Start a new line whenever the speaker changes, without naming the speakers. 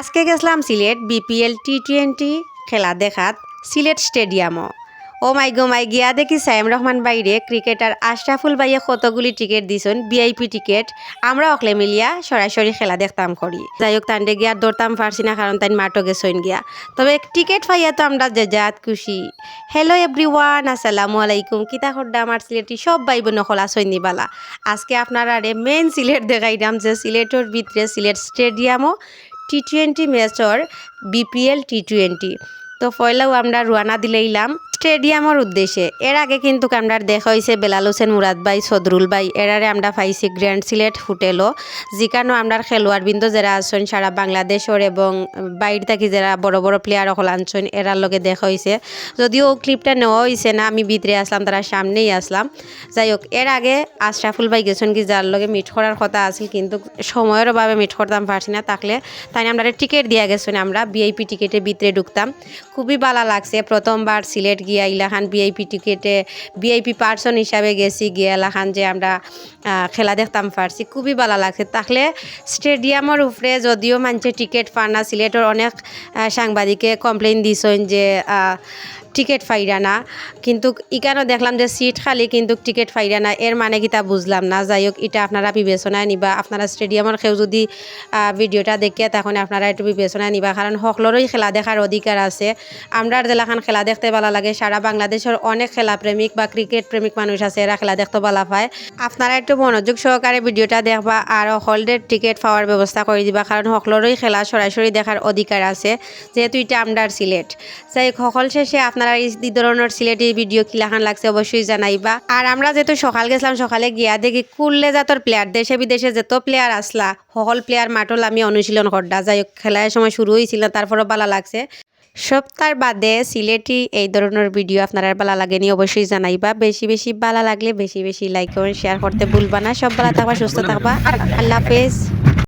আজকে গেছিলাম সিলেট বিপিএল টি-20 খেলা দেখাত সিলেট স্টেডিয়ামও। ও মাই গিয়া দেখি সাইম রহমান বাইরে ক্রিকেটার আশরাফুল ভাইয়ে কতগুলি টিকিট দিছেন ভিআইপি টিকিট। আমরা অকলে মিলিয়া সরাসরি খেলা দেখতাম করি। যাই হোক তান্ডে গিয়া দৌড়তাম পারছি না কারণ তাই মাঠও গেছেন গিয়া, তবে টিকিট পাইয়া তো আমরা যে জাত খুশি। হ্যালো এভরিওয়ান, আসসালামু আলাইকুম। কিতা খড্ডা আমার সিলেটি সব ভাই বোন খোলা সৈনিবালা। আজকে আপনারা মেন সিলেট দেখাইলাম যে সিলেটের ভিতরে সিলেট স্টেডিয়ামও টি-20 ম্যাচর বিপিএল টি-20। তো পয়লাও আমরা রওনা দিলাম স্টেডিয়ামের উদ্দেশ্যে। এর আগে কিন্তু আমরা দেখা হয়েছে বেলাল হোসেন মুরাদ ভাই, সদরুল ভাই, এরারে আমরা পাইছি গ্র্যান্ড সিলেট হোটেলও, যেখানেও আমরা খেলোয়াড় বৃন্দ যারা আছেন সারা বাংলাদেশের এবং বাইরে থাকি যারা বড় বড় প্লেয়ার সকল আনছেন এরার লগে দেখা হয়েছে। যদিও ক্লিপটা নেওয়া হয়েছে না, আমি ভিতরে আসলাম, তারা সামনেই আসলাম। যাই হোক এর আগে আশরাফুল ভাই গেছেন কি যার লগে মিট করার কথা আছে, কিন্তু সময়ের অভাবে মিট করতাম পারছি না, থাকলে তাই আমরা টিকিট দিয়া গেছেন, আমরা ভিআইপি টিকিটে ভিতরে ঢুকতাম। খুবই ভালো লাগছে, প্রথমবার সিলেট গিয়া ইলাখান ভিআইপি টিকিটে ভিআইপি পার্সন হিসাবে গেছি, গিয়া এলাখান যে আমরা খেলা দেখতাম পারছি, খুবই ভালো লাগছে। তাহলে স্টেডিয়ামের উপরে যদিও মানুষে টিকিট পান না, সিলেটের অনেক সাংবাদিকে কমপ্লেন দিছেন যে টিকিট ফাইরা না, কিন্তু ইকানো দেখলাম যে সিট খালি কিন্তু টিকিট ফাইরা না, এর মানে কি তা বুঝলাম না। যাই হোক এটা আপনারা বিবেচনায় নিবা, আপনারা স্টেডিয়ামের কেউ যদি ভিডিওটা দেখে তখন আপনারা একটু বিবেচনায় নিবা, কারণ সকলেরই খেলা দেখার অধিকার আছে। আমরা যেলাখান খেলা দেখতে ভালো লাগে, সারা বাংলাদেশের অনেক খেলা প্রেমিক বা ক্রিকেট প্রেমিক মানুষ আছে, এরা খেলা দেখতে ভালো পায়। আপনারা একটু মনোযোগ সহকারে ভিডিওটা দেখবা আর হলডের টিকিট পাওয়ার ব্যবস্থা করে দিবা, কারণ সকলেরই খেলা সরাসরি দেখার অধিকার আছে, যেহেতু এটা আমরার সিলেট। যাই সকল শেষে আপনারা এই ধরনের সিলেটি ভিডিও কিলাখান লাগছে অবশ্যই জানাইবা। আর আমরা যেহেতু সকাল গেছিলাম, সকালে গিয়া দেখি কুল্লে জাতর প্লেয়ার, দেশে বিদেশে যত প্লেয়ার আসলা সকল প্লেয়ার মাঠল আমি অনুশীলন করডা। যাই হোক খেলার সময় শুরু হয়েছিল, তারপরও ভালো লাগছে। সপ্তাহ বাদে সিলেটি এই ধরনের ভিডিও আপনারা ভালো লাগেনি অবশ্যই জানাইবা। বেশি বেশি ভালো লাগলে বেশি বেশি লাইক করেন, শেয়ার করতে ভুলবা না। সব ভালো থাকবা, সুস্থ থাকবা, আল্লাহ হাফেজ।